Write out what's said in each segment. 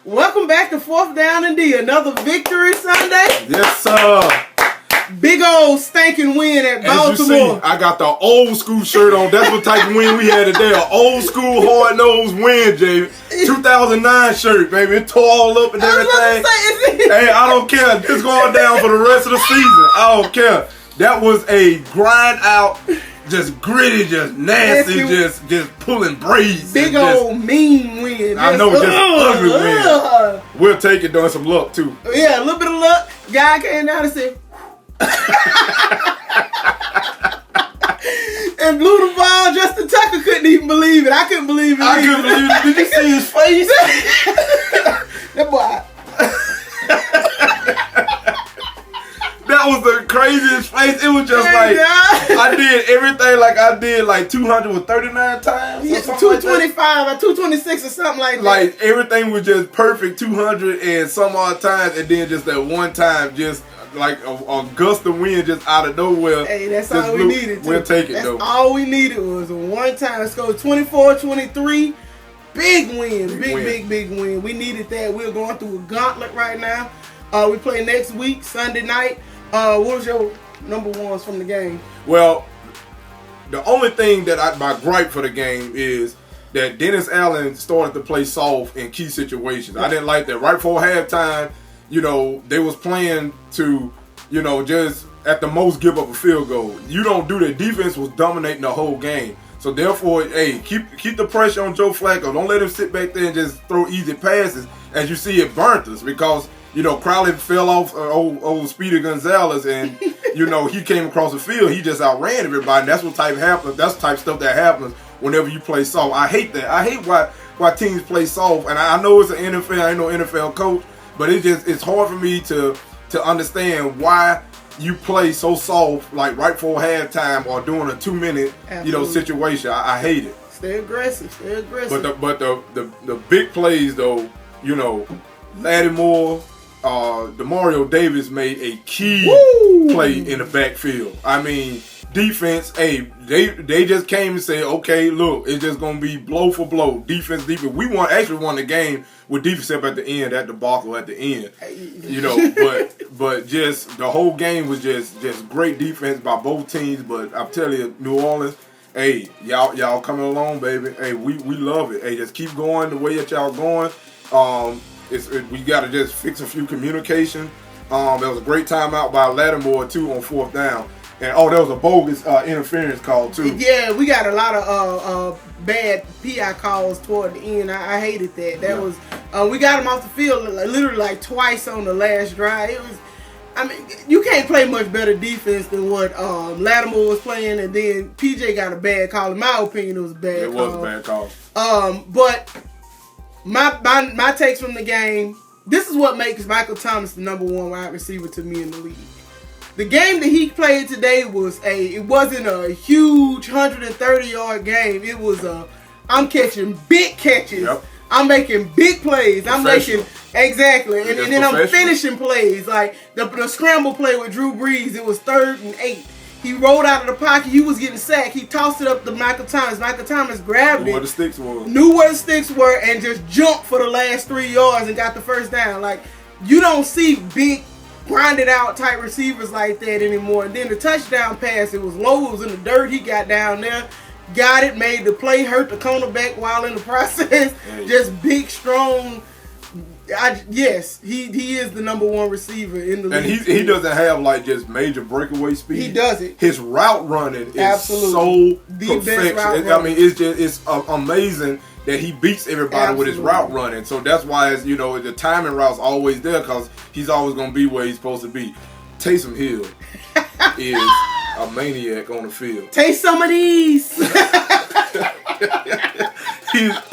Welcome back to 4th Down and D. Another victory Sunday. Yes, sir. Big old stinking win at Baltimore. As you see, I got the old school shirt on. That's what type of win we had today. An old school hard nosed win, Jamie. 2009 shirt, baby. It tore all up and everything. Hey, I don't care. It's going down for the rest of the season. I don't care. That was a grind out, just gritty, just nasty, just pulling braids. Big old mean win. I know, just ugly win. We'll take it doing some luck too. Yeah, a little bit of luck. Guy came down and said, and blew the ball. Justin Tucker couldn't even believe it. I couldn't believe it. I couldn't believe it. Did you see his face? That boy. That was the craziest face. It was just like I did everything like I did like 239 times. Yeah, 225 or 226 or something like that. Like everything was just perfect 200 and some odd times, and then just that one time, just like a gust of wind just out of nowhere. Hey, that's all we needed. We'll take it though. All we needed was a one time score, 24-23. Big win, big win. We needed that. We're going through a gauntlet right now. We play next week, Sunday night. What was your number ones from the game? Well, the only thing that my gripe for the game is that Dennis Allen started to play soft in key situations. I didn't like that. Right before halftime, they was playing to, just at the most give up a field goal. You don't do that. Defense was dominating the whole game. So therefore, hey, keep the pressure on Joe Flacco. Don't let him sit back there and just throw easy passes. As you see, it burnt us because Crowley fell off old Speedy Gonzalez, and he came across the field. He just outran everybody. And that's what type happens. That's the type of stuff that happens whenever you play soft. I hate that. I hate why teams play soft. And I know it's an NFL. I ain't no NFL coach, but it's hard for me to understand why you play so soft, like right before halftime or during a 2-minute situation. I hate it. Stay aggressive. But the big plays though, Lattimore. Demario Davis made a key play in the backfield. I mean, defense, hey, they just came and said, okay, look, it's just gonna be blow for blow, defense. We actually won the game with defense up at the end, at the debacle at the end. But just the whole game was just great defense by both teams. But I'm telling you, New Orleans, hey, y'all coming along, baby. Hey, we love it. Hey, just keep going the way that y'all going. We got to just fix a few communication. There was a great timeout by Lattimore too on 4th down, and there was a bogus interference call too. Yeah, we got a lot of bad PI calls toward the end. I hated that. That was we got him off the field literally like twice on the last drive. It was, you can't play much better defense than what Lattimore was playing, and then PJ got a bad call. In my opinion, it was a bad call. It was a bad call. But my takes from the game, this is what makes Michael Thomas the number one wide receiver to me in the league. The game that he played today it wasn't a huge 130-yard game. It was I'm catching big catches. Yep. I'm making big plays. I'm making exactly, and then I'm finishing plays like the scramble play with Drew Brees. It was 3rd and 8. He rolled out of the pocket. He was getting sacked. He tossed it up to Michael Thomas. Michael Thomas grabbed it. Knew where the sticks were and just jumped for the last 3 yards and got the first down. Like, you don't see big, grinded out type receivers like that anymore. And then the touchdown pass, it was low. It was in the dirt. He got down there, got it, made the play, hurt the cornerback while in the process. Just big, strong. Yes, he is the number one receiver in the league. And he doesn't have like just major breakaway speed. He does it. His route running is so perfection. I mean, it's amazing that he beats everybody with his route running. So that's why the timing route's always there because he's always going to be where he's supposed to be. Taysom Hill is a maniac on the field. Taste some of these.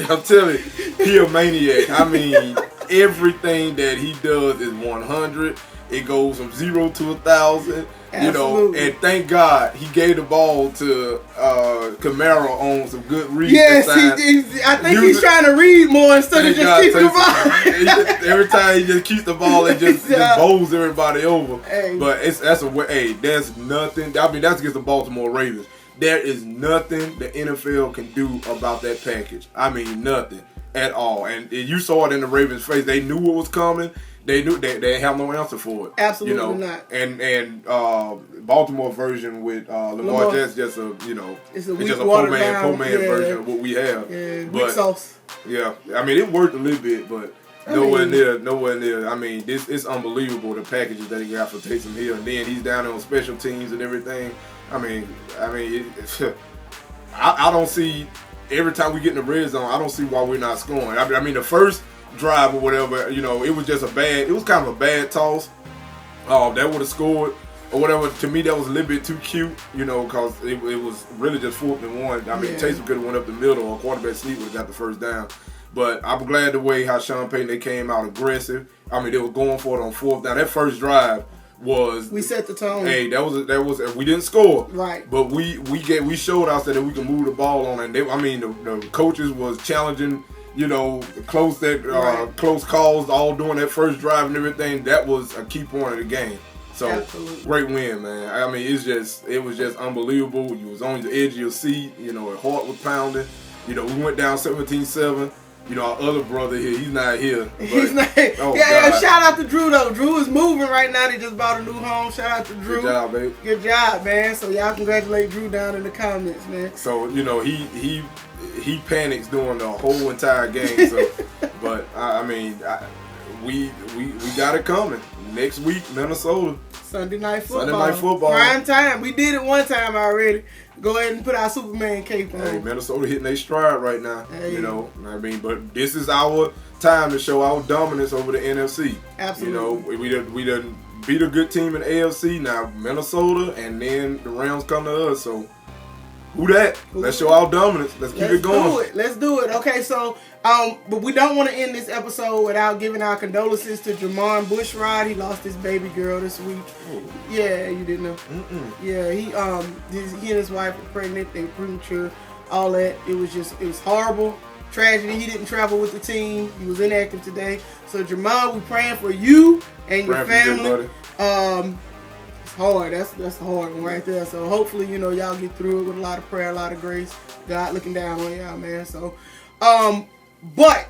I'm telling you, he a maniac. I mean, everything that he does is 100. It goes from 0 to 1,000. And thank God he gave the ball to Kamara on some good reads. Yes, I think he's trying to read more instead of just keeping the ball. Every time he just keeps the ball and just bowls everybody over. Hey. But there's nothing. I mean, that's against the Baltimore Ravens. There is nothing the NFL can do about that package. I mean, nothing. at all. And you saw it in the Ravens' face. They knew what was coming. They knew they didn't have no answer for it. Absolutely not. And Baltimore version with Lamar Jackson just it's just a poor man version of what we have. Yeah, weak sauce. Yeah, I mean it worked a little bit, but nowhere near. I mean, it's unbelievable the packages that he got for Taysom Hill, and then he's down on special teams and everything. I mean, I don't see. Every time we get in the red zone, I don't see why we're not scoring. I mean, the first drive or whatever, it was just it was kind of a bad toss. That would have scored or whatever. To me, that was a little bit too cute, because it was really just 4th and 1. I mean, Taysom could have went up the middle, or quarterback sneak would have got the first down. But I'm glad the way how Sean Payton, they came out aggressive. I mean, they were going for it on 4th down. That first drive was, we set the tone. Hey, that was we didn't score, right? But we showed us that we can move the ball on, and the coaches was challenging, close calls, all doing that first drive and everything. That was a key point of the game. So absolutely. Great win, man. I mean, it was just unbelievable. You was on the edge of your seat. Your heart was pounding. We went down 17-7. Our other brother here, he's not here. He's not. Yeah, shout out to Drew though. Drew is moving right now. They just bought a new home. Shout out to Drew. Good job, baby. Good job, man. So y'all congratulate Drew down in the comments, man. So he panics during the whole entire game. So, but we got it coming next week, Minnesota. Sunday night football. Prime time. We did it one time already. Go ahead and put our Superman cape on. Hey, Minnesota hitting their stride right now. Hey. But this is our time to show our dominance over the NFC. Absolutely. We done beat a good team in the AFC. Now Minnesota, and then the Rams come to us. So who that? Let's show our dominance. Let's keep it going. Let's do it. Okay, so but we don't want to end this episode without giving our condolences to Jermon Bushrod. He lost his baby girl this week. Oh. Yeah, you didn't know. Yeah, he and his wife were pregnant. They were premature. All that. It was horrible. Tragedy. He didn't travel with the team. He was inactive today. So Jermon, we praying for you and your family. It's hard. That's the hard one right there. So hopefully, y'all get through it with a lot of prayer, a lot of grace. God looking down on y'all, man. So, but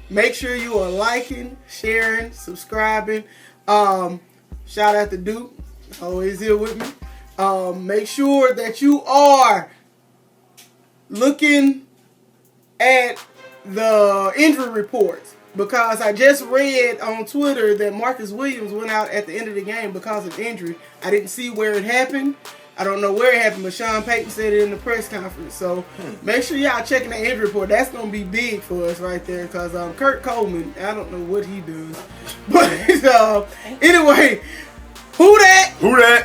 make sure you are liking, sharing, subscribing. Shout out to Duke, always here with me. Make sure that you are looking at the injury reports, because I just read on Twitter that Marcus Williams went out at the end of the game because of injury. I didn't see where it happened. I don't know where it happened, but Sean Payton said it in the press conference. So make sure y'all checking the injury report. That's going to be big for us right there, because Kurt Coleman, I don't know what he does. But anyway, who that?